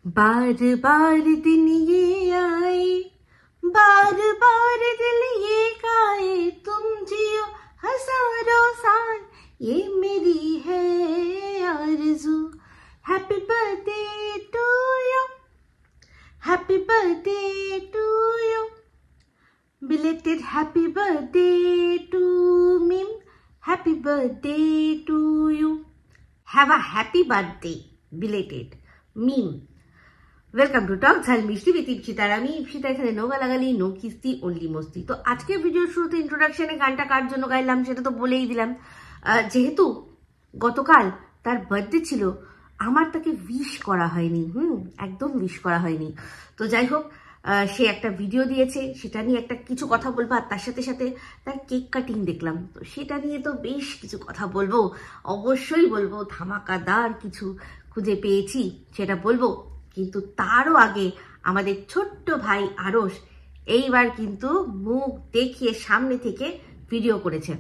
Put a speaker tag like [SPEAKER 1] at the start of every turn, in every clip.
[SPEAKER 1] बार बार दिन ये आए, बार बार दिल ये गाए, तुम जियो हजारों साल, ये मेरी है आरज़ू। Happy birthday to you, happy birthday to you, belated happy birthday to Meem, happy birthday to you, have a happy birthday belated Meem. Welcome to Tok Jhal Mishti with Ipsita. আমি ইপসিতা, এখানে নো গালাগালি, নো কিস্তি, অনলি মস্তি। তো আজকের ভিডিওর শুরুতে ইন্ট্রোডাকশনে গানটা কার জন্য গাইলাম সেটা তো বলেই দিলাম। যেহেতু গতকাল তার বার্থডে ছিল, আমার তাকে উইশ করা হয়নি, একদম উইশ করা হয়নি। তো যাই হোক, সে একটা ভিডিও দিয়েছে, সেটা নিয়ে একটা কিছু কথা বলবো, আর তার সাথে সাথে তার কেক কাটিং দেখলাম, তো সেটা নিয়ে তো বেশ কিছু কথা বলবো, অবশ্যই বলবো। ধামাকাদার কিছু খুঁজে পেয়েছি, সেটা বলবো। কিন্তু তারও আগে আমাদের ছোট্ট ভাই আরশ এইবার কিন্তু মুখ দেখিয়ে সামনে থেকে ভিডিও করেছে।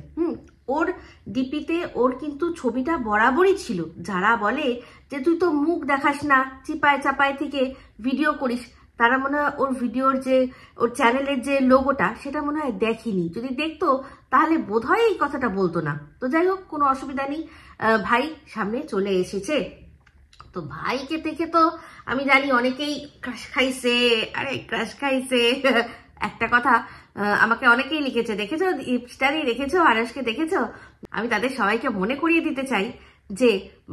[SPEAKER 1] ওর ডিপিতে ওর কিন্তু ছবিটা বরাবরই ছিল। যারা বলে যে তুই তো মুখ দেখাস না, চিপায় চাপায় থেকে ভিডিও করিস, তারা মনে হয় ওর ভিডিওর যে ওর চ্যানেলের যে লোগোটা সেটা মনে হয় দেখেনি। যদি দেখতো তাহলে বোধহয় এই কথাটা বলতো না। তো যাই হোক, কোনো অসুবিধা নেই, ভাই সামনে চলে এসেছে। তো ভাইকে দেখে তো আমি জানি অনেকেই ক্রাশ খাইছে, আরে ক্রাশ খাইছে। একটা কথা আমাকে অনেকেই লিখেছে, দেখেছো ইপস্টারই দেখেছো, আরশকে দেখেছো। আমি তাদের সবাইকে মনে করিয়ে দিতে চাই যে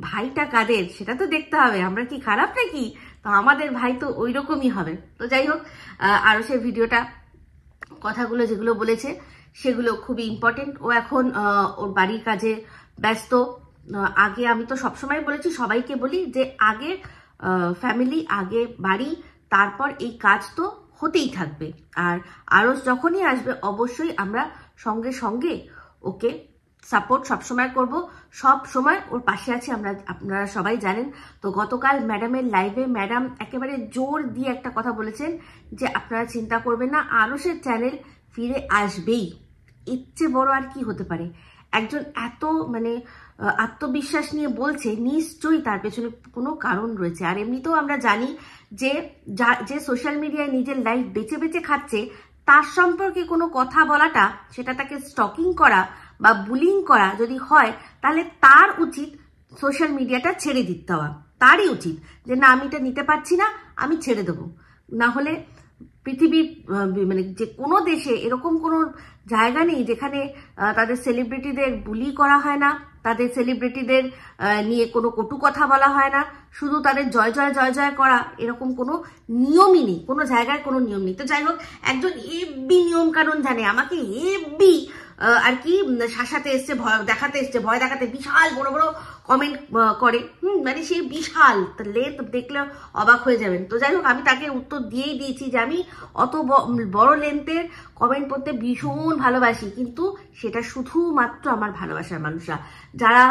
[SPEAKER 1] ভাইটা কাদের সেটা তো দেখতে হবে। আমরা কি খারাপ নাকি? তো আমাদের ভাই তো ওই রকমই হবে। তো যাই হোক, আরশের ভিডিওটা কথাগুলো যেগুলো বলেছে সেগুলো খুবই ইম্পর্টেন্ট। ও এখন ওর বাড়ির কাজে ব্যস্ত। আগে আমি তো সবসময় বলেছি, সবাইকে বলি যে আগে ফ্যামিলি, আগে বাড়ি, তারপর এই কাজ তো হতেই থাকবে। আর আরশ যখনই আসবে অবশ্যই আমরা সঙ্গে সঙ্গে ওকে সাপোর্ট সবসময় করব, সব সময় ওর পাশে আছি, আপনারা সবাই জানেন। তো গতকাল ম্যাডামের লাইভে ম্যাডাম একেবারে জোর দিয়ে একটা কথা বলেছেন যে আপনারা চিন্তা করবেন না, আরশের চ্যানেল ফিরে আসবেই। এর চেয়ে বড় আর কি হতে পারে? একজন এত আত্মবিশ্বাস নিয়ে বলছে, নিশ্চয়ই তার পেছনে কোনো কারণ রয়েছে। আর এমনিতেও আমরা জানি যে সোশ্যাল মিডিয়ায় নিজের লাইফ বেছে বেছে খাচ্ছে, তার সম্পর্কে কোনো কথা বলাটা, সেটা তাকে স্টকিং করা বা বুলিং করা যদি হয়, তাহলে তার উচিত সোশ্যাল মিডিয়াটা ছেড়ে দিতে হওয়া। তারই উচিত যে না, আমি এটা নিতে পারছি না, আমি ছেড়ে দেবো। না হলে পৃথিবীর যে কোনো দেশে এরকম কোনো জায়গা নেই যেখানে তাদের সেলিব্রিটিদের বুলি করা হয় না, তাদের সেলিব্রিটিদের নিয়ে কোনো কটু কথা বলা হয় না, শুধু তাদের জয় জয় জয় জয় করা, এরকম কোনো নিয়মই নেই, কোনো জায়গায় কোনো নিয়ম নেই। তো যাই হোক, একজন এফবি নিয়ম কানুন জানে, আমাকে এফবি আর কি শাসাতে এসছে, ভয় দেখাতে এসছে, ভয় দেখাতে বিশাল বড় বড় কমেন্ট করে। সে বিশাল লেন্থ দেখলে অবাক হয়ে যাবেন। তো যাই হোক, আমি তাকে উত্তর দিয়েই দিয়েছি যে আমি অত বড় লেন্থের কমেন্ট পড়তে ভীষণ ভালোবাসি, কিন্তু সেটা শুধুমাত্র আমার ভালোবাসার মানুষরা, যারা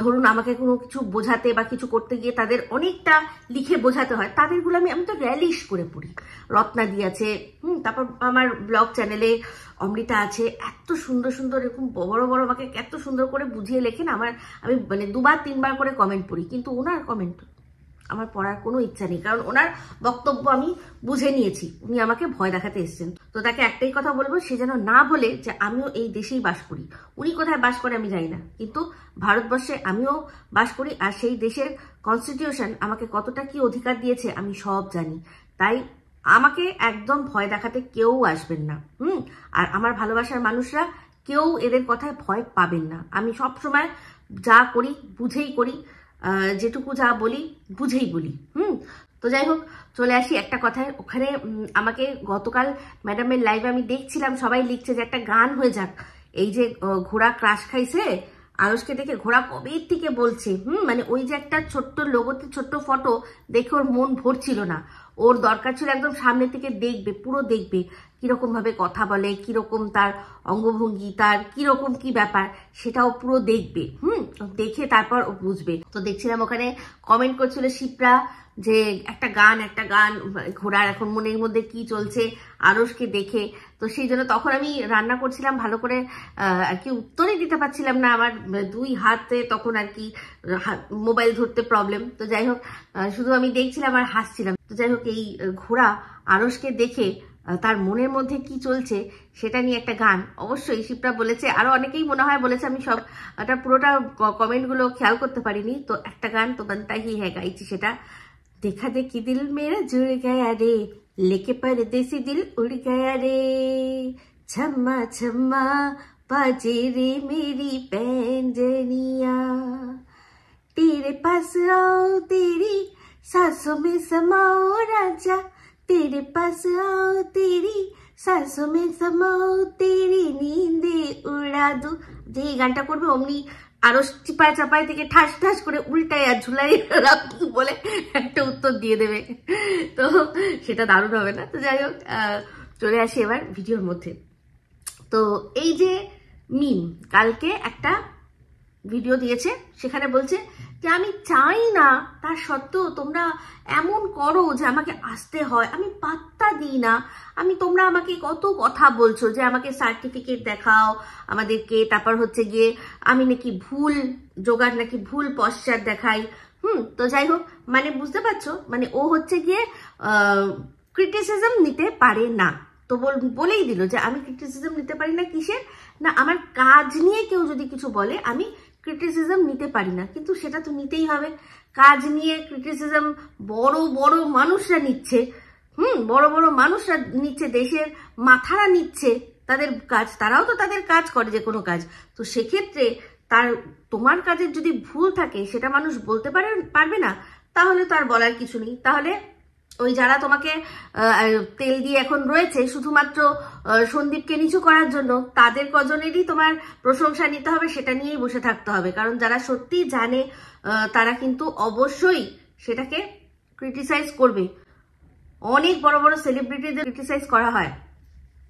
[SPEAKER 1] ধরুন আমাকে কোনো কিছু বোঝাতে বা কিছু করতে গিয়ে তাদের অনেকটা লিখে বোঝাতে হয়, তাদেরগুলো আমি তো র্যালিশ করে পড়ি। রত্নাদি আছে, তারপর আমার ব্লগ চ্যানেলে অমৃতা আছে, এত সুন্দর সুন্দর এরকম বড় বড় আমাকে এত সুন্দর করে বুঝিয়ে লেখেন। আমি দুবার তিনবার করে কমেন্ট পড়ি, কিন্তু ওনার কমেন্ট আমার পড়ার কোনো ইচ্ছা নেই, কারণ ওনার বক্তব্য আমি বুঝে নিয়েছি, উনি আমাকে ভয় দেখাতে এসেছেন। তো তাকে একটাই কথা বলবো, সে যেন না বলে যে আমিও এই দেশেই বাস করি। উনি কোথায় বাস করে আমি জানি না, কিন্তু ভারতবর্ষে আমিও বাস করি, আর সেই দেশের কনস্টিটিউশন আমাকে কতটা কি অধিকার দিয়েছে আমি সব জানি। তাই আমাকে একদম ভয় দেখাতে কেউ আসবেন না। আর আমার ভালোবাসার মানুষরা কেউ এদের কথায় ভয় পাবেন না। আমি সব সময় যা করি বুঝেই করি, যেটুকু যা বলি বুঝেই বলি। তো যাই হোক, চলে আসি একটা কথায়। ওখানে আমাকে গতকাল ম্যাডামের লাইভে আমি দেখছিলাম, সবাই লিখছে যে একটা গান হয়ে যাক। এই যে ঘোড়া ক্রাশ খাইছে, আরশকে দেখে ঘোড়া কবে থেকে বলছে, ওই যে একটা ছোট্ট লোগোতে ছোট্ট ফটো দেখে ওর মন ভরছিল না। ওর দরকার ছিল একদম সামনে থেকে দেখবে, পুরো দেখবে কিরকম ভাবে কথা বলে, কিরকম তার অঙ্গভঙ্গি, তার কিরকম কি ব্যাপার, সেটাও পুরো দেখবে। দেখে তারপর ও বুঝবে। তো দেখছিলাম ওখানে কমেন্ট করছিল শিপ্রা যে একটা গান ঘোড়ার এখন মনের মধ্যে কি চলছে আরশকে দেখে। তো সেই জন্য তখন আমি রান্না করছিলাম, ভালো করে আর কি উত্তরই দিতে পারছিলাম না, আমার 2 হাতে তখন আর কি মোবাইল ধরতে প্রবলেম। তো যাই হোক, শুধু আমি দেখছিলাম আর হাসছিলাম। তো যাই হোক, এই ঘোড়া আরশকে দেখে তার মনের মধ্যে কি চলছে সেটা নিয়ে একটা গান অবশ্যই শিপ্রা বলেছে, আরো অনেকেই মনে হয় বলেছে, আমি সব পুরোটা কমেন্টগুলো খেয়াল করতে পারিনি। তো একটা গান তো बनता ही है গাইছি, সেটা देखा देखी दिल मेरा जुड़ गया रे, लेके परदेसी दिल उड़ गया रे, छम्मा छम्मा बाजे रे मेरी पैंजनिया, तेरे पास आओ तेरी सांसों में समाओ राजा, तेरे पास आओ तेरी सांसों में समाओ, तेरी नींदे उड़ा दूं। যে গানটা করবে অমনি আরো চিপায় চাপায় থেকে ঠাস ঠাস করে উল্টায় আর ঝুলাই রাখবো বলে একটা উত্তর দিয়ে দেবে, তো সেটা দারুণ হবে না? তো যাই হোক, চলে আসি এবার ভিডিওর মধ্যে। তো এই যে মিম কালকে একটা ভিডিও দিয়েছে, সেখানে বলছে যে আমি চাই না, তার সত্ত্বেও তোমরা এমন করো যে আমাকে আসতে হয়, আমি পাত্তা দিই না, তোমরা আমাকে কত কথা বলছো যে আমাকে সার্টিফিকেট দেখাও আমাদেরকে, তারপর হচ্ছে গিয়ে আমি নাকি ভুল জোগাড় নাকি ভুল পশ্চাৎ দেখাই। তো যাই হোক, মানে বুঝতে পারছো, মানে ও হচ্ছে গিয়ে ক্রিটিসিজম নিতে পারে না। তো বলেই দিল যে আমি ক্রিটিসিজম নিতে পারি না, কিসের না, আমার কাজ নিয়ে কেউ যদি কিছু বলে আমি ক্রিটিসিজম নিতে পারি না, কিন্তু সেটা তো নিতেই হবে। কাজ নিয়ে ক্রিটিসিজম বড় বড় মানুষরা নিচ্ছে, বড় বড় মানুষরা নিচ্ছে, দেশের মাথারা নিচ্ছে তাদের কাজ, তারাও তো তাদের কাজ করে যে কোনো কাজ। তো সেক্ষেত্রে তোমার কাজের যদি ভুল থাকে সেটা মানুষ বলতে পারবে না, তাহলে তো আর বলার কিছু নেই। তাহলে ওই যারা তোমাকে তেল দিয়ে এখন রয়েছে শুধুমাত্র সন্দীপকে নিচু করার জন্য, তাদের কজনেরই তোমার প্রশংসা নিতে হবে, সেটা নিয়েই বসে থাকতে হবে। কারণ যারা সত্যি জানে তারা কিন্তু অবশ্যই সেটাকে ক্রিটিসাইজ করবে। অনেক বড় বড় সেলিব্রিটিদের ক্রিটিসাইজ করা হয়।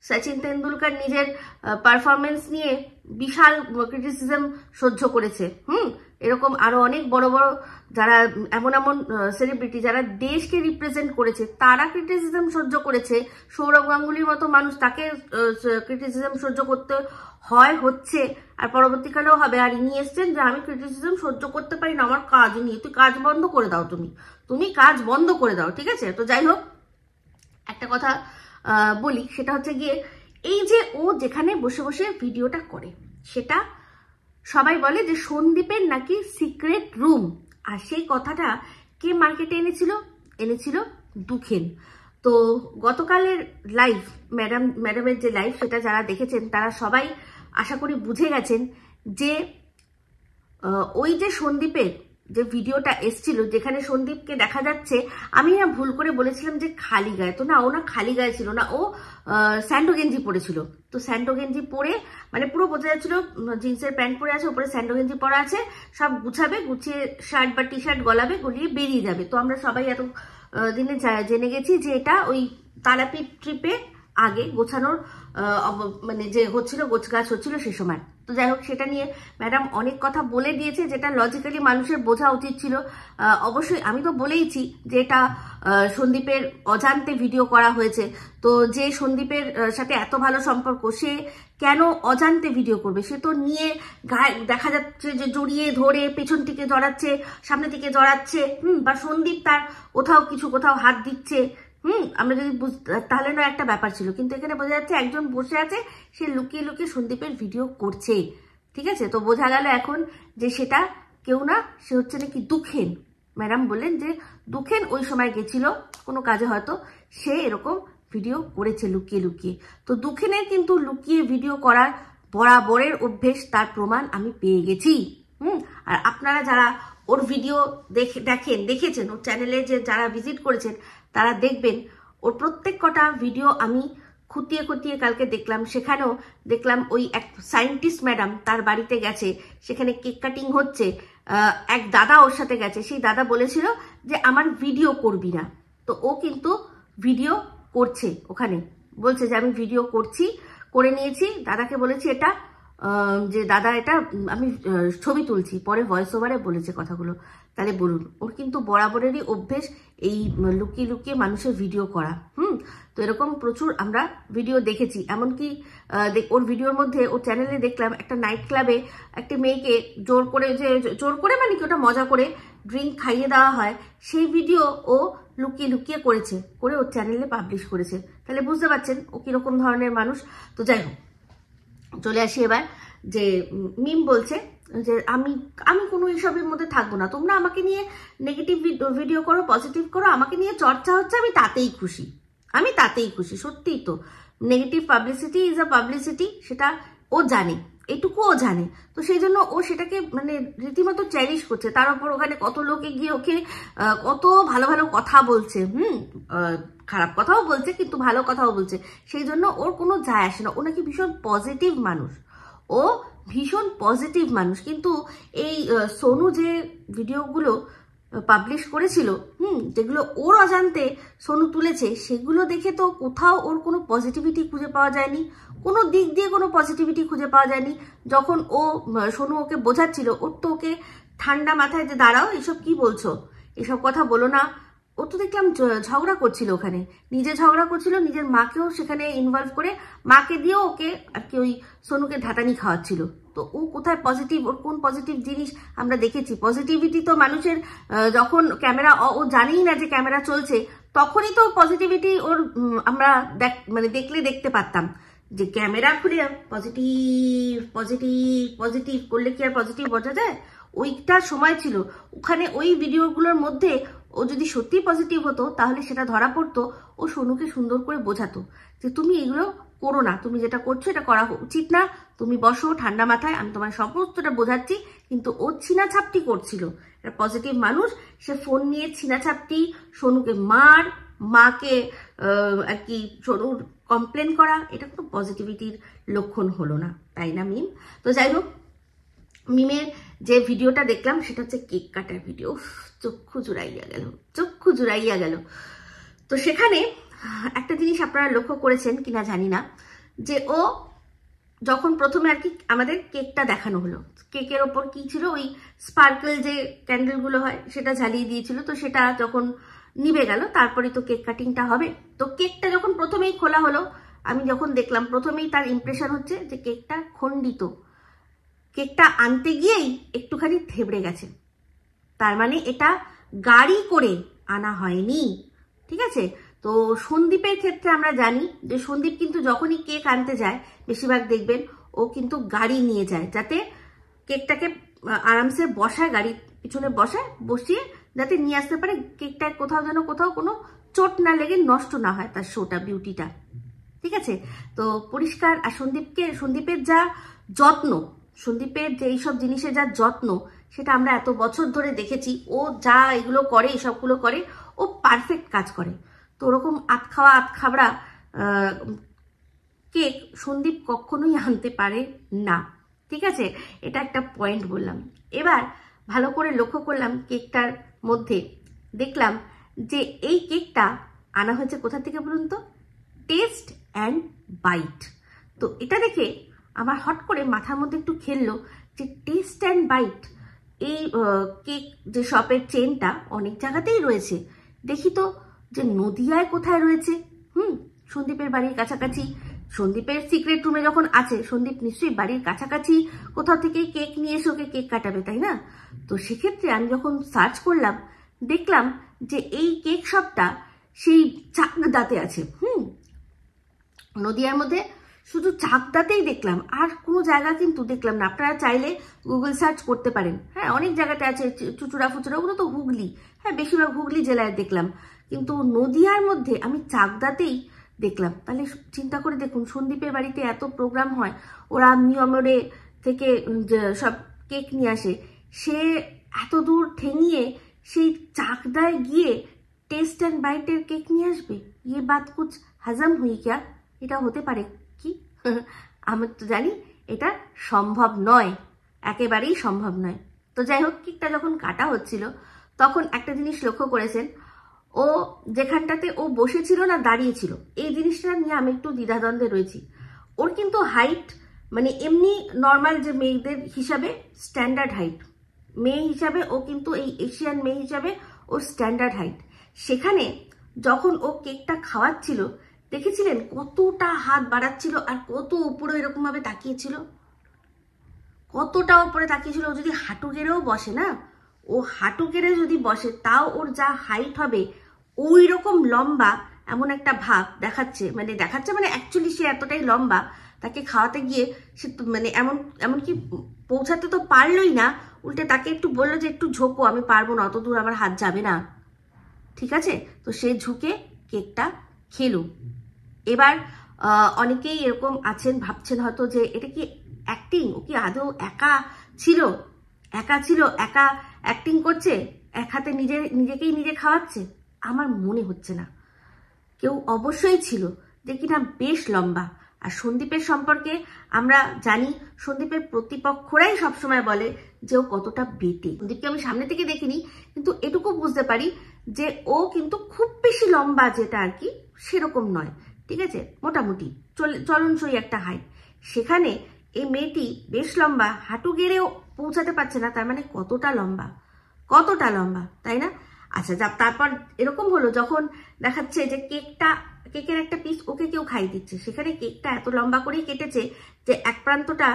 [SPEAKER 1] সচিন তেন্ডুলকার নিজের পারফরমেন্স নিয়ে বিশাল ক্রিটিসিজম সহ্য করেছে। এরকম আরো অনেক বড় বড় যারা এমন এমন সেলিব্রিটি যারা দেশকে রিপ্রেজেন্ট করেছে তারা ক্রিটিসিজম সহ্য করেছে। সৌরভ গাঙ্গুলির মতো মানুষ, তাকে ক্রিটিসিজম সহ্য করতে হচ্ছে, আর পরবর্তীকালেও হবে। আর ইনি এসছেন যে আমি ক্রিটিসিজম সহ্য করতে পারি না, আমার কাজ নিয়ে, তুই কাজ বন্ধ করে দাও, তুমি কাজ বন্ধ করে দাও, ঠিক আছে? তো যাই হোক, একটা কথা বলি, সেটা হচ্ছে গিয়ে এই যে ও যেখানে বসে বসে ভিডিওটা করে, সেটা সবাই বলে যে সন্দীপের নাকি সিক্রেট রুম। আর সেই কথাটা কে মার্কেটে এনেছিল দুখেন। তো গতকালের লাইভ, ম্যাডামের যে লাইভ, সেটা যারা দেখেছেন তারা সবাই আশা করি বুঝে গেছেন যে ওই যে সন্দীপের যে ভিডিওটা এসছিল, যেখানে সন্দীপকে দেখা যাচ্ছে, আমি না ভুল করে বলেছিলাম যে খালি গায়ে, তো না, ও না খালি গায়ে ছিল না, ও স্যান্ডো গেঞ্জি পরেছিল। তো স্যান্ডো গেঞ্জি পরে মানে পুরো বোঝা যাচ্ছিল জিন্সের প্যান্ট পরে আছে, উপরে স্যান্ডো গেঞ্জি পরা আছে, সব গুছিয়ে শার্ট বা টি শার্ট গলাবে, গলিয়ে বেরিয়ে যাবে। তো আমরা সবাই এত দিনে জেনে গেছি যে এটা ওই তারাপীঠ ট্রিপে আগে গোছানোর মানে যে হচ্ছিল, গোছগাছ হচ্ছিল সে সময়। তো যাই হোক, সেটা নিয়ে ম্যাডাম অনেক কথা বলে দিয়েছে, যেটা লজিক্যালি মানুষের বোঝা উচিত ছিল। অবশ্যই আমি তো বলেইছি যে এটা সন্দীপের অজান্তে ভিডিও করা হয়েছে। তো যে সন্দীপের সাথে এত ভালো সম্পর্ক, সে কেন অজান্তে ভিডিও করবে? সে তো নিয়ে গায়ে দেখা যাচ্ছে যে জড়িয়ে ধরে পেছন থেকে জড়াচ্ছে, সামনে থেকে জড়াচ্ছে, বা সন্দীপ তার কোথাও হাত দিচ্ছে, আমরা যদি তাহলে না একটা ব্যাপার ছিল। কিন্তু এখানে বোঝা যাচ্ছে একজন বসে আছে, সে লুকিয়ে লুকিয়ে সন্দীপের ভিডিও করছে, ঠিক আছে? তো বোঝা গেল এখন যে সেটা কেউ না, সে হচ্ছে নাকি দুখেন। ম্যাডাম বললেন যে দুখেন ওই সময় গেছিল কোনো কাজে, হয়তো সে এরকম ভিডিও করেছে লুকিয়ে লুকিয়ে। তো দুখেনের কিন্তু লুকিয়ে ভিডিও করার বরাবরের অভ্যেস, তার প্রমাণ আমি পেয়ে গেছি। আর আপনারা যারা ওর ভিডিও দেখেছেন, ওর চ্যানেলে যে যারা ভিজিট করেছেন, তারা দেখবেন ওর প্রত্যেক কটা ভিডিও আমি খুঁটিয়ে কালকে দেখলাম। সেখানেও দেখলাম ওই এক সায়েন্টিস্ট ম্যাডাম তার বাড়িতে গেছে, সেখানে কেক কাটিং হচ্ছে, এক দাদা ওর সাথে গেছে, সেই দাদা বলেছিল যে আমার ভিডিও করবি না। তো ও কিন্তু ভিডিও করছে, ওখানে বলছে যে আমি ভিডিও করে নিয়েছি, দাদাকে বলেছি এটা যে দাদা এটা আমি ছবি তুলছি, পরে ভয়েস ওভারে বলেছে কথাগুলো। তাহলে বলুন, ওর কিন্তু বরাবরেরই অভ্যেস এই লুকিয়ে লুকিয়ে মানুষের ভিডিও করা। তো এরকম প্রচুর আমরা ভিডিও দেখেছি। এমনকি ওর ভিডিওর মধ্যে ওর চ্যানেলে দেখলাম একটা নাইট ক্লাবে একটি মেয়েকে জোর করে মানে কি ওটা মজা করে ড্রিঙ্ক খাইয়ে দেওয়া হয়, সেই ভিডিও ও লুকিয়ে লুকিয়ে করেছে, করে ওর চ্যানেলে পাবলিশ করেছে। তাহলে বুঝতে পারছেন ও কিরকম ধরনের মানুষ। তো যাই হোক, চলে আসি এবার। যে মিম বলছে যে আমি কোনো এইসবের মধ্যে থাকবো না, তোমরা আমাকে নিয়ে নেগেটিভ ভিডিও করো, পজিটিভ করো, আমাকে নিয়ে চর্চা হচ্ছে, আমি তাতেই খুশি। সত্যিই তো, negative publicity is a publicity, সেটা ও জানে, এটুকু ও জানে। তো সেই জন্য ও সেটাকে মানে রীতিমতো চ্যারিশ করছে। তার উপর ওখানে কত লোকে গিয়ে ওকে কত ভালো ভালো কথা বলছে, খারাপ কথাও বলছে কিন্তু ভালো কথাও বলছে। সেই জন্য ওর কোনো যায় আসে না। ও নাকি ভীষণ পজিটিভ মানুষ, কিন্তু এই সোনু যে ভিডিওগুলো পাবলিশ করেছিল, যেগুলো ওর অজান্তে সোনু তুলেছে, সেগুলো দেখে তো কোথাও ওর কোনো পজিটিভিটি খুঁজে পাওয়া যায়নি, কোনো দিক দিয়ে কোনো পজিটিভিটি খুঁজে পাওয়া যায়নি। যখন সোনু ওকে বোঝাচ্ছিল, ওর তো ওকে ঠান্ডা মাথায় যে দাঁড়াও, এসব কি বলছো, এসব কথা বলো না। ও তো দেখলাম ঝগড়া করছিল, ওখানে নিজে ঝগড়া করছিল, নিজের মাকেও সেখানে ইনভলভ করে, মাকে দিয়েও ওকে আর কি ওই সোনুকে ধাতানি খাওয়াচ্ছিল। তো ও কোথায় পজিটিভ, ওর কোন পজিটিভ জিনিস আমরা দেখেছি? পজিটিভিটি তো মানুষের যখন ক্যামেরা, ও জানেই না যে ক্যামেরা চলছে, তখনই তো পজিটিভিটি ওর আমরা মানে দেখতে পারতাম যে ক্যামেরা খুলে পজিটিভ করলে কি আর পজিটিভ বোঝা যায়? ওইটা সময় ছিল ওখানে। ওই ভিডিওগুলোর মধ্যে ও যদি সত্যি পজিটিভ হতো, তাহলে সেটা ধরা পড়তো। ও সোনুকে সুন্দর করে বোঝাতো যে তুমি এগুলো করো না, তুমি যেটা করছো এটা করা উচিত না, তুমি বসো ঠান্ডা মাথায়, আমি তোমার সমস্তটা বোঝাচ্ছি। কিন্তু ও ছিনাছাপটি করছিল। একটা পজিটিভ মানুষ, সে ফোন নিয়ে ছিনাছাপটি, সোনুকে মাকে আর কি সোনুর কমপ্লেন করা, এটা কোনো পজিটিভিটির লক্ষণ হলো না, তাই না মিম? তো যাই হোক, মিমের যে ভিডিওটা দেখলাম সেটা হচ্ছে কেক কাটার ভিডিও। চক্ষু জুড়াইয়া গেল। তো সেখানে একটা জিনিস আপনারা লক্ষ্য করেছেন কিনা জানি না, যে ও যখন প্রথমে আর কি আমাদের কেকটা দেখানো হলো, কেকের ওপর কি ছিল, ওই স্পার্কেল যে ক্যান্ডেলগুলো হয় সেটা জ্বালিয়ে দিয়েছিল। তো সেটা যখন নিভে গেল, তারপরে তো কেক কাটিংটা হবে। তো কেকটা যখন প্রথমেই খোলা হলো, আমি যখন দেখলাম, প্রথমেই তার ইমপ্রেশন হচ্ছে যে কেকটা খণ্ডিত, কেকটা আনতে গিয়েই একটুখানি থেবড়ে গেছে। তার মানে এটা গাড়ি করে আনা হয়নি, ঠিক আছে? তো সন্দীপের ক্ষেত্রে আমরা জানি যে সন্দীপ কিন্তু যখনই কেক আনতে যায়, বেশিরভাগ দেখবেন ও কিন্তু গাড়ি নিয়ে যায়, যাতে কেকটাকে আরামসে বসায়, গাড়ির পিছনে বসিয়ে যাতে নিয়ে আসতে পারে, কেকটা কোথাও কোনো চোট না লেগে নষ্ট না হয় তার শোটা, বিউটিটা, ঠিক আছে? তো পরিষ্কার। আর সন্দীপের যা যত্ন, সন্দীপের যে এইসব জিনিসের যা যত্ন, সেটা আমরা এত বছর ধরে দেখেছি। ও যা এগুলো করে, এইসবগুলো করে, ও পারফেক্ট কাজ করে। তো ওরকম আতখাবড়া কেক সন্দীপ কখনোই আনতে পারে না, ঠিক আছে? এটা একটা পয়েন্ট বললাম। এবার ভালো করে লক্ষ্য করলাম কেকটার মধ্যে, দেখলাম যে এই কেকটা আনা হয়েছে কোথা থেকে বলুন তো? Taste and bite. তো এটা দেখে আমার হট করে মাথার মধ্যে একটু খেললো যে টেস্ট অ্যান্ড বাইট, এই কেক যে শপের চেনটা অনেক জায়গাতেই রয়েছে, দেখি তো যে নদিয়ায় কোথায় রয়েছে। সন্দীপের বাড়ির কাছাকাছি, সন্দীপের সিক্রেট রুমে যখন আছে, সন্দীপ নিশ্চয়ই বাড়ির কাছাকাছি কোথাও থেকে কেক নিয়ে এসে ওকে কেক কাটাবে, তাই না? তো সেক্ষেত্রে আমি যখন সার্চ করলাম, দেখলাম যে এই কেক শপটা সেই চাকদাতে আছে। নদিয়ার মধ্যে শুধু চাকদাতেই দেখলাম, আর কোনো জায়গা কিন্তু দেখলাম না। আপনারা চাইলে গুগল সার্চ করতে পারেন, হ্যাঁ, অনেক জায়গাতে আছে, চুচুড়া ফুচুড়া, ওগুলো তো হুগলি, হ্যাঁ, বেশিরভাগ হুগলি জেলায় দেখলাম, কিন্তু নদিয়ার মধ্যে আমি চাকদাতেই দেখলাম। তাহলে চিন্তা করে দেখুন, সন্দীপের বাড়িতে এত প্রোগ্রাম হয়, ওরা মিয়মরে থেকে সব কেক নিয়ে আসে, সে এত দূর ঠেঙিয়ে সেই চাকদায় গিয়ে টেস্ট অ্যান্ড বাইটের কেক নিয়ে আসবে? ইয়ে বাত কুছ হজম হুই ক্যা? এটা হতে পারে কি? আমি তো জানি এটা সম্ভব নয়, একেবারেই সম্ভব নয়। তো যাই হোক, কেকটা যখন কাটা হচ্ছিল, তখন একটা জিনিস লক্ষ্য করেছেন, ও যেখানটাতে ও বসেছিল না দাঁড়িয়েছিল, এই জিনিসটা নিয়ে আমি একটু দ্বিধাদ্বন্দ্বে রয়েছি। ওর কিন্তু হাইট মানে এমনি নর্মাল যে মেয়েদের হিসাবে স্ট্যান্ডার্ড হাইট, মেয়ে হিসাবে ও কিন্তু এই এশিয়ান মেয়ে হিসাবে ও স্ট্যান্ডার্ড হাইট। সেখানে যখন ও কেকটা খাওয়াচ্ছিল দেখেছিলেন কতটা হাত বাড়াচ্ছিল আর কত উপরে এরকম ভাবে তাকিয়েছিল, কতটা উপরে তাকিয়েছিল। ও যদি হাঁটু গেড়েও বসে না, ও হাঁটু গেড়ে যদি বসে তাও ওর যা হাইট হবে ওই রকম লম্বা এমন একটা ভাব দেখাচ্ছে, মানে অ্যাকচুয়ালি সে এতটাই লম্বা, তাকে খাওয়াতে গিয়ে সে মানে এমনকি পৌঁছাতে তো পারলোই না, উল্টে তাকে একটু বললো যে একটু ঝোঁকো, আমি পারবো না, অত দূর আমার হাত যাবে না, ঠিক আছে। তো সে ঝুঁকে কেকটা খেলো। এবার অনেকেই এরকম আছেন, ভাবছেন হয়তো যে এটা কি অ্যাক্টিং, ও কি আদৌ একা ছিল, একা অ্যাক্টিং করছে, এক হাতে নিজেকেই নিজে খাওয়াচ্ছে? আমার মনে হচ্ছে না, কেউ অবশ্যই ছিল যে কিনা বেশ লম্বা। আর সন্দীপের সম্পর্কে আমরা জানি, সন্দীপের প্রতিপক্ষরাই সবসময় বলে যে ও কতটা বেটে। সন্দীপকে আমি সামনে থেকে দেখিনি, কিন্তু এটুকু বুঝতে পারি যে ও কিন্তু খুব বেশি লম্বা যেটা আর কি সেরকম নয়, ঠিক আছে, মোটামুটি চলনসই একটা হাইট। সেখানে এই মেয়েটি বেশ লম্বা, হাঁটু গেড়েও পৌঁছাতে পারছে না, তার মানে কতটা লম্বা, তাই না? আচ্ছা, তারপর এরকম হলো যখন দেখাচ্ছে যে কেকের একটা পিস ওকে কেউ খাইয়ে দিচ্ছে, সেখানে কেকটা এত লম্বা করেই কেটেছে যে এক প্রান্তটা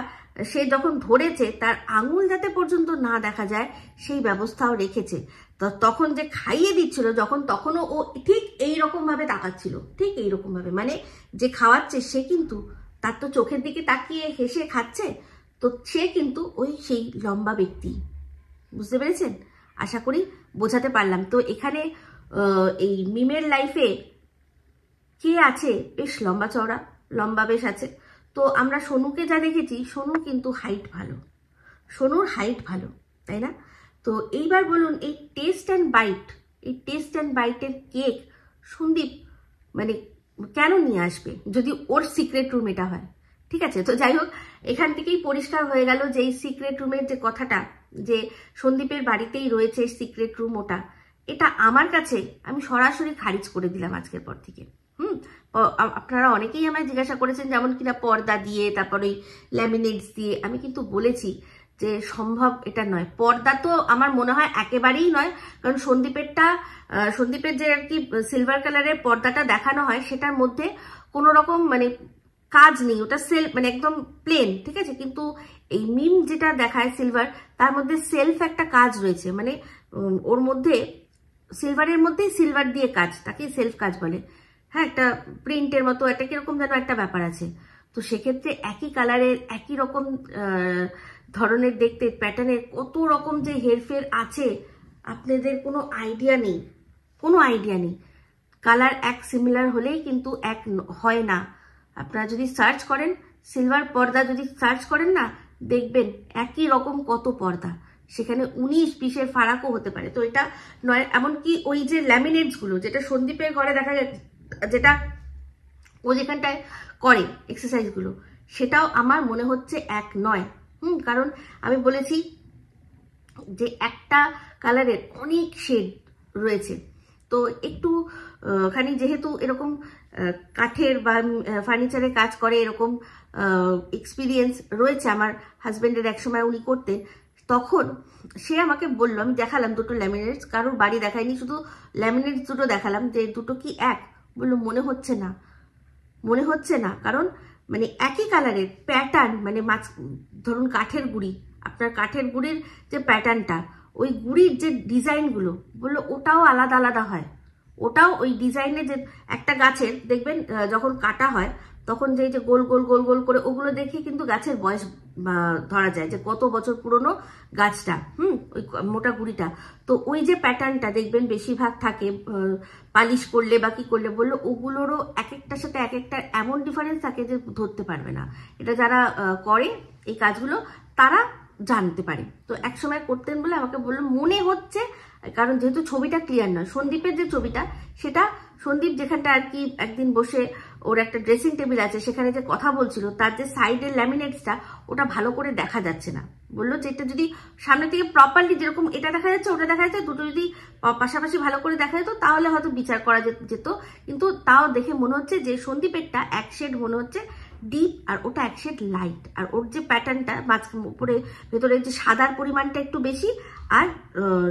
[SPEAKER 1] সে যখন ধরেছে তার আঙুল যাতে পর্যন্ত না দেখা যায় সেই ব্যবস্থাও রেখেছে। তো তখন যে খাইয়ে দিচ্ছিল তখনও ও ঠিক এইরকম ভাবে তাকাচ্ছিল, ঠিক এইরকম ভাবে, মানে যে খাওয়াচ্ছে সে কিন্তু তার তো চোখের দিকে তাকিয়ে হেসে খাচ্ছে, তো সে কিন্তু ওই সেই লম্বা ব্যক্তি। বুঝতে পেরেছেন? আশা করি বোঝাতে পারলাম। তো এখানে এই মিমের লাইফে কে আছে বেশ লম্বা চওড়া, লম্বা বেশ আছে। তো আমরা সোনুকে যা দেখেছি, সোনু কিন্তু সোনুর হাইট ভালো, তাই না? তো এইবার বলুন, এই টেস্ট অ্যান্ড বাইটের কেক সন্দীপ মানে কেন নিয়ে আসবে যদি ওর সিক্রেট রুম এটা হয়? ঠিক আছে, তো যাই হোক, এখান থেকেই পরিষ্কার হয়ে গেল যে এই সিক্রেট রুমের যে কথাটা, যে সন্দীপের বাড়িতেই রয়েছে সিক্রেট রুম, এটা আমার কাছে আমি সরাসরি খারিজ করে দিলাম আজকের পর থেকে। আপনারা অনেকেই আমায় জিজ্ঞাসা করেছেন, যেমন কিনা পর্দা দিয়ে, তারপর ওই ল্যামিনেটস দিয়ে, আমি কিন্তু বলেছি যে সম্ভব এটা নয়। পর্দা তো আমার মনে হয় একেবারেই নয়, কারণ সন্দীপের যে আর কি সিলভার কালারের পর্দাটা দেখানো হয় সেটার মধ্যে কোনো রকম মানে কাজ নেই, ওটা মানে একদম প্লেন, ঠিক আছে। কিন্তু এই মিম যেটা দেখায় সিলভার, তার মধ্যে সেলফ একটা কাজ রয়েছে, মানে ওর মধ্যে সিলভারের মধ্যেই সিলভার দিয়ে কাজ, তাকে সেলফ কাজ বলে। হ্যাঁ, একটা প্রিন্টের মতো একটা কিরকম যেন একটা ব্যাপার আছে। তো সেক্ষেত্রে একই কালারের, একই রকম ধরনের দেখতে, প্যাটার্নের কত রকম যে হেরফের আছে আপনাদের কোনো আইডিয়া নেই। কালার এক সিমিলার হলেই কিন্তু এক হয় না। আপনারা যদি সার্চ করেন সিলভার পর্দা, যদি সার্চ করেন না, দেখবেন একই রকম কত পর্দা, সেখানে 19-20 ফারাকও হতে পারে। তো এটা নয়, এমনকি ওই যে ল্যামিনেটস গুলো যেটা সন্দীপের ঘরে দেখা যায়, যেটা ও যেখানটায় করে এক্সারসাইজ গুলো, সেটাও আমার মনে হচ্ছে এক নয়। কারণ আমি বলেছি যে একটা কালারের অনেক শেড রয়েছে। তো একটু খানি যেহেতু এরকম কাঠের বা ফার্নিচারে কাজ করে, এরকম এক্সপিরিয়েন্স রয়েছে আমার হাজবেন্ডের, একসময় উনি করতেন, তখন সে আমাকে বললো, আমি দেখালাম দুটো ল্যামিনেটস, কারোর বাড়ি দেখাইনি, শুধু ল্যামিনেটস দুটো দেখালাম, যে দুটো কি এক? বললো মনে হচ্ছে না, কারণ মানে একই কালারের প্যাটার্ন, মানে ধরুন কাঠের গুঁড়ি, আপনার কাঠের গুঁড়ির যে প্যাটার্নটা, ওই গুঁড়ির যে ডিজাইনগুলো, বললো ওটাও আলাদা হয়। ওটাও ওই ডিজাইনে, যে একটা গাছের দেখবেন যখন কাটা হয় তখন যে গোল গোল গোল গোল করে, ওগুলো দেখে কিন্তু গাছের বয়স ধরা যায় যে কত বছর পুরনো গাছটা, ওই মোটা গুঁড়িটা। তো ওই যে প্যাটার্নটা দেখবেন বেশিরভাগ থাকে পালিশ করলে বা কি করলে, বললো ওগুলোরও এক একটার সাথে এক একটা এমন ডিফারেন্স থাকে যে ধরতে পারবে না। এটা যারা করে এই কাজগুলো তারা জানতে পারে। তো একসময় করতেন বলে আমাকে বললো মনে হচ্ছে, কারণ যেহেতু ছবিটা ক্লিয়ার নয়, সন্দীপের যে ছবিটা, সেটা সন্দীপ যেখানটা আর কি একদিন বসে ওর একটা ড্রেসিং টেবিল আছে, সেখানে যে কথা বলছিল, তার যে সাইডের ল্যামিনেটসটা, ওটা ভালো করে দেখা যাচ্ছে না। বললো যে এটা যদি সামনে থেকে প্রপারলি যেরকম এটা দেখা যাচ্ছে ওটা দেখা যাচ্ছে, দুটো যদি পাশাপাশি ভালো করে দেখা যেত তাহলে হয়তো বিচার করা যেত। কিন্তু তাও দেখে মনে হচ্ছে যে সন্দীপেরটা এক শেড মনে হচ্ছে ডিপ আর ওটা এক শেড লাইট। আর ওর যে প্যাটার্নটা উপরে ভেতরে যে সাদার পরিমাণটা একটু বেশি, আর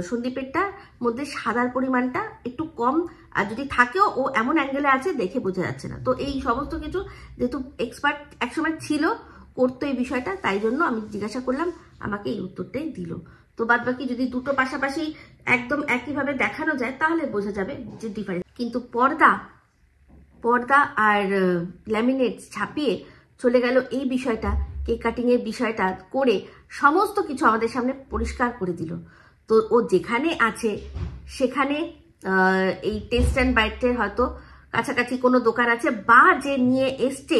[SPEAKER 1] সন্দীপেরটার মধ্যে সাদার পরিমাণটা একটু কম, আর যদি থাকেও ও এমন অ্যাঙ্গেলে আছে দেখে বোঝা যাচ্ছে না। তো এই সমস্ত কিছু যেহেতু এক্সপার্ট একসময় ছিল, করতো এই বিষয়টা, তাই জন্য আমি জিজ্ঞাসা করলাম, আমাকে এই উত্তরটাই দিল। তো বাদ বাকি যদি দুটো পাশাপাশি একদম একইভাবে দেখানো যায় তাহলে বোঝা যাবে যে ডিফারেন্স। কিন্তু পর্দা আর ল্যামিনেট ছাপিয়ে চলে গেল এই বিষয়টা, কেক কাটিং এর বিষয়টা করে সমস্ত কিছু আমাদের সামনে পরিষ্কার করে দিল। তো ও যেখানে আছে সেখানে এই টেস্ট অ্যান্ড বাইটের হয়তো কাছাকাছি কোনো দোকান আছে, বা যে নিয়ে এসছে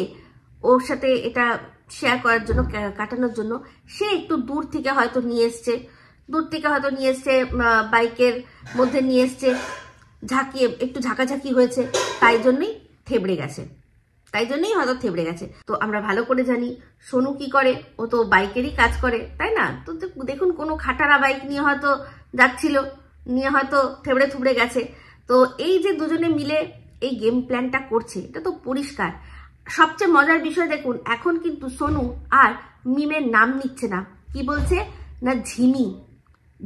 [SPEAKER 1] ওর সাথে এটা শেয়ার করার জন্য, কাটানোর জন্য, সে একটু দূর থেকে হয়তো নিয়ে এসছে, বাইকের মধ্যে নিয়ে এসছে, ঝাঁকিয়ে একটু ঝাঁকাঝাঁকি হয়েছে, তাই জন্যই হয়তো থেবড়ে গেছে। তো আমরা ভালো করে জানি সোনু কি করে, ও তো বাইকেরই কাজ করে, তাই না? তো দেখুন কোনো খাটারা বাইক নিয়ে হয়তো যাচ্ছিল, নিয়ে হয়তো থেবড়ে থুবড়ে গেছে। তো এই যে দুজনে মিলে এই গেম প্ল্যানটা করছে, এটা তো পরিষ্কার। সবচেয়ে মজার বিষয় দেখুন, এখন কিন্তু সোনু আর মিমের নাম নিচ্ছে না, কি বলছে না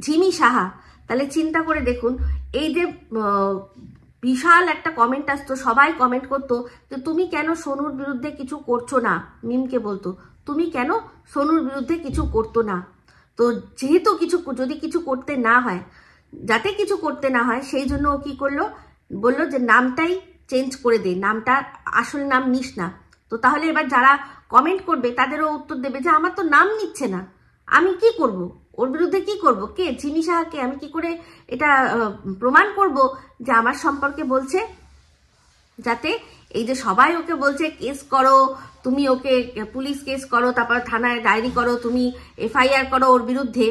[SPEAKER 1] ঝিমি সাহা। তাহলে চিন্তা করে দেখুন, এই যে বিশাল একটা কমেন্ট আসতো, সবাই কমেন্ট করতো যে তুমি কেন সোনুর বিরুদ্ধে কিছু করছো না, মিমকে বলতো তুমি কেন সোনুর বিরুদ্ধে কিছু করতো না। তো যেহেতু যদি কিছু করতে না হয়, যাতে কিছু করতে না হয়, সেই জন্য ও কি করলো, বললো যে নামটাই চেঞ্জ করে দে, নামটা আসল নাম নিস না। তো তাহলে এবার যারা কমেন্ট করবে তাদেরও উত্তর দেবে যে আমার তো নাম নিচ্ছে না, আমি কি করব, ওর বিরুদ্ধে কি করব, কে ঝিমি সাহাকে আমি কি করে এটা প্রমাণ করব যে আমার সম্পর্কে বলছে। যাতে এই যে সবাই ওকে বলছে কেস করো, তুমি ওকে পুলিশ কেস করো, তারপর থানায় ডায়েরি করো, তুমি FIR করো ওর বিরুদ্ধে,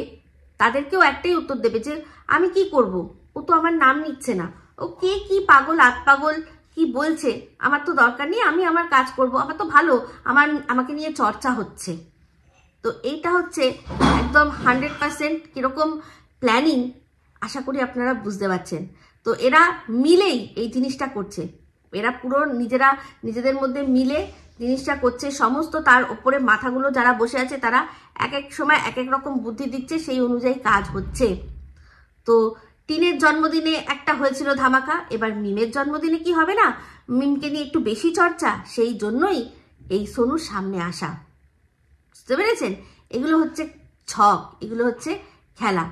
[SPEAKER 1] তাদেরকেও একটাই উত্তর দেবে যে আমি কি করব, ও তো আমার নাম নিচ্ছে না, ও কে কি পাগল আত পাগল কি বলছে, আমার তো দরকার নেই, আমি আমার কাজ করব, আমার তো ভালো, আমাকে নিয়ে চর্চা হচ্ছে। তো এইটা হচ্ছে একদম 100% কিরকম প্ল্যানিং, আশা করি আপনারা বুঝতে পারছেন। তো এরা মিলেই এই জিনিসটা করছে, এরা পুরো নিজেদের মধ্যে মিলে জিনিসটা করছে। সমস্ত তার উপরে মাথাগুলো যারা বসে আছে তারা এক এক সময় এক এক রকম বুদ্ধি দিচ্ছে, সেই অনুযায়ী কাজ হচ্ছে। তো টিনের জন্মদিনে একটা হয়েছিল ধামাকা, এবার মিমের জন্মদিনে কি হবে না, মিমকে নিয়ে একটু বেশি চর্চা, সেই জন্যই এই সোনুর সামনে আসা। বুঝতে পেরেছেন? এগুলো হচ্ছে ছক, এগুলো হচ্ছে খেলা।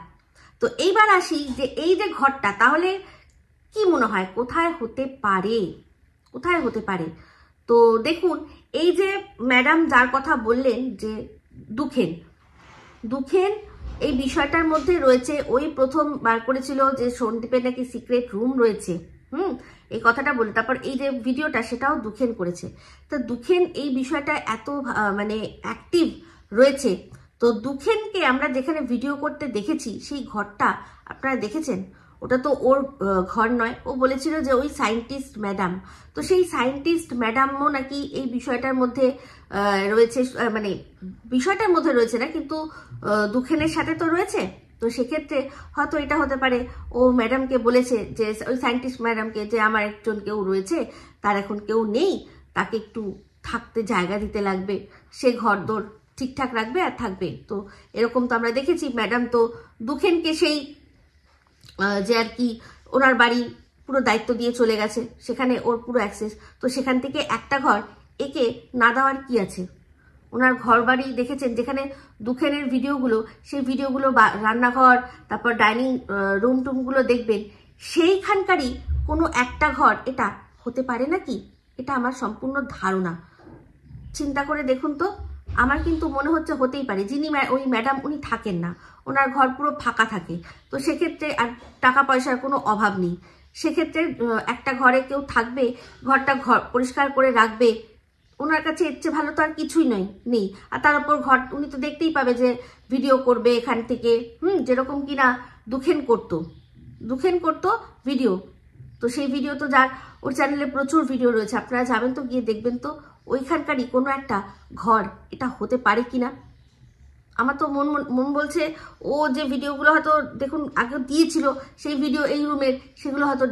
[SPEAKER 1] তো এইবার আসি যে এই যে ঘরটা, তাহলে কি মনে হয় কোথায় হতে পারে? তো দেখুন, এই যে ম্যাডাম যার কথা বললেন যে দুখেন এই বিষয়টার মধ্যে রয়েছে, ওই প্রথম বার করেছিল যে সন্দীপের নাকি সিক্রেট রুম রয়েছে, এই কথাটা বলে, তারপর এই যে ভিডিওটা সেটাও দুখেন করেছে। তো দুখেন এই বিষয়টা এত মানে অ্যাক্টিভ রয়েছে। তো দুখেনকে আমরা যেখানে ভিডিও করতে দেখেছি, সেই ঘরটা আপনারা দেখেছেন, ওটা তো ওর ঘর নয়। ও বলেছিল যে ওই সায়েন্টিস্ট ম্যাডাম, তো সেই সায়েন্টিস্ট ম্যাডামও নাকি এই বিষয়টার মধ্যে রয়েছে, মানে বিষয়টার মধ্যে রয়েছে না, কিন্তু দুখেনের সাথে তো রয়েছে। তো সেক্ষেত্রে হয়তো এটা হতে পারে ও ম্যাডামকে বলেছে, যে ওই সায়েন্টিস্ট ম্যাডামকে, যে আমার একজন কেউ রয়েছে, তার এখন কেউ নেই, তাকে একটু থাকতে জায়গা দিতে লাগবে, সে ঘর দোর ঠিকঠাক রাখবে আর থাকবে। তো এরকম তো আমরা দেখেছি, ম্যাডাম তো দুখেনকে সেই যে আর কি ওনার বাড়ি পুরো দায়িত্ব দিয়ে চলে গেছে, সেখানে ওর পুরো অ্যাক্সেস। তো সেখান থেকে একটা ঘর একে না দেওয়ার কি আছে? ওনার ঘর বাড়ি দেখেছেন, যেখানে দুখেনের ভিডিওগুলো, সেই ভিডিওগুলো রান্নাঘর, তারপর ডাইনিং রুম টুমগুলো দেখবেন, সেইখানকারই কোনো একটা ঘর এটা হতে পারে নাকি? এটা আমার সম্পূর্ণ ধারণা। চিন্তা করে দেখুন তো, আমার কিন্তু মনে হচ্ছে হতেই পারে। যিনি ওই ম্যাডাম, উনি থাকেন না, ওনার ঘর পুরো ফাঁকা থাকে। তো সেক্ষেত্রে আর টাকা পয়সার কোনো অভাব নেই, সেক্ষেত্রে একটা ঘরে কেউ থাকবে, ঘরটা পরিষ্কার করে রাখবে, ওনার কাছে এর চেয়ে ভালো তো আর কিছুই নেই। আর তার উপর ঘর উনি তো দেখতেই পাবে যে ভিডিও করবে এখান থেকে, যেরকম কিনা দুখেন করতো ভিডিও। তো সেই ভিডিও তো যার ওর চ্যানেলে প্রচুর ভিডিও রয়েছে, আপনারা যাবেন তো, গিয়ে দেখবেন তো ওইখানকারই কোনো একটা ঘর এটা হতে পারে কিনা। আমার তো মন বলছে ও যে ভিডিওগুলো হয়তো দেখুন আগে দিয়েছিল, সেই ভিডিও এই রুমের, সেগুলো হয়তো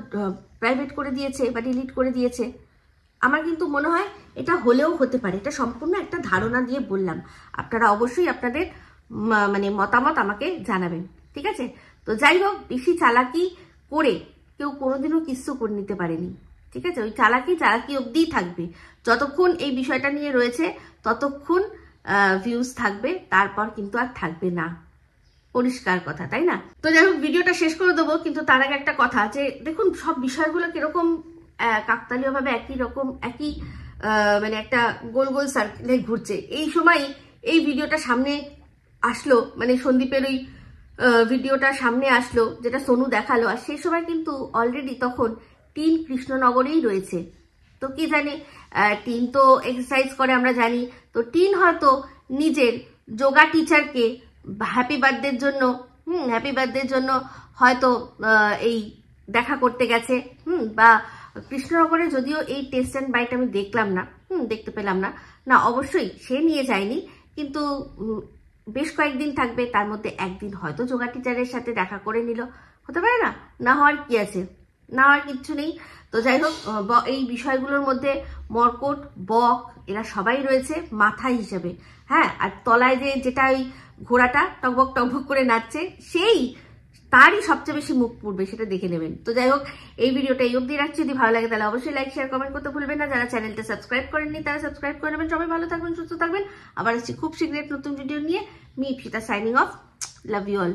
[SPEAKER 1] প্রাইভেট করে দিয়েছে বা ডিলিট করে দিয়েছে। আমার কিন্তু মনে হয় এটা হলেও হতে পারে, এটা সম্পূর্ণ একটা ধারণা দিয়ে বললাম। আপনারা অবশ্যই আপনাদের মানে মতামত আমাকে জানাবেন, ঠিক আছে? তো যাই হোক, বেশি চালাকি করে কেউ কোনোদিনও কিচ্ছু করে নিতে পারেনি, ঠিক আছে? ওই চালাকি অবধিই থাকবে। যতক্ষণ এই বিষয়টা নিয়ে রয়েছে ততক্ষণ ভিউজ থাকবে, তারপর কিন্তু আর থাকবে না, পরিষ্কার কথা, তাই না? তো যাই হোক, ভিডিওটা শেষ করে দেবো, কিন্তু তার আগে একটা কথা, যে দেখুন সব বিষয়গুলো কিরকম কাকতালীয় ভাবে একই মানে একটা গোল গোল সার্কেলে ঘুরছে। এই সময় এই ভিডিওটা সামনে আসলো, মানে সন্দীপের ওই ভিডিওটা সামনে আসলো যেটা সোনু দেখালো, আর সেই সময় কিন্তু অলরেডি তখন টিন কৃষ্ণনগরেই রয়েছে। তো কি জানে, টিন তো এক্সারসাইজ করে আমরা জানি, তো টিন হয়তো নিজের যোগা টিচারকে হ্যাপি বার্থডের জন্য হয়তো এই দেখা করতে গেছে, বা কৃষ্ণনগরে যদিও এই টেস্ট অ্যান্ড বাইট আমি দেখলাম না, দেখতে পেলাম না, অবশ্যই সে নিয়ে যায়নি, কিন্তু বেশ কয়েকদিন থাকবে, তার মধ্যে একদিন হয়তো যোগা টিচারের সাথে দেখা করে নিল, হতে পারে না? না হওয়ার কি আছে, না হওয়ার কিচ্ছু নেই। তো যাই হোক, এই বিষয়গুলোর মধ্যে মর্কট, বক এরা সবাই রয়েছে মাথা হিসেবে, হ্যাঁ। আর তলায় যেটা ওই ঘোড়াটা টকবক করে নাচছে, তারই সবচেয়ে বেশি মুখ পুড়বে, সেটা দেখে নেবেন। তো যাই হোক, এই ভিডিওটা এই অবধি রাখছি। যদি ভালো লাগে তাহলে অবশ্যই লাইক, শেয়ার, কমেন্ট করতে ভুলবেন না। যারা চ্যানেলটা সাবস্ক্রাইব করেননি তারা সাবস্ক্রাইব করে নেবেন। সবাই ভালো থাকবেন, সুস্থ থাকবেন। আবার আসছি খুব শীঘ্রই নতুন ভিডিও নিয়ে। Me Ipsita signing off. Love you all.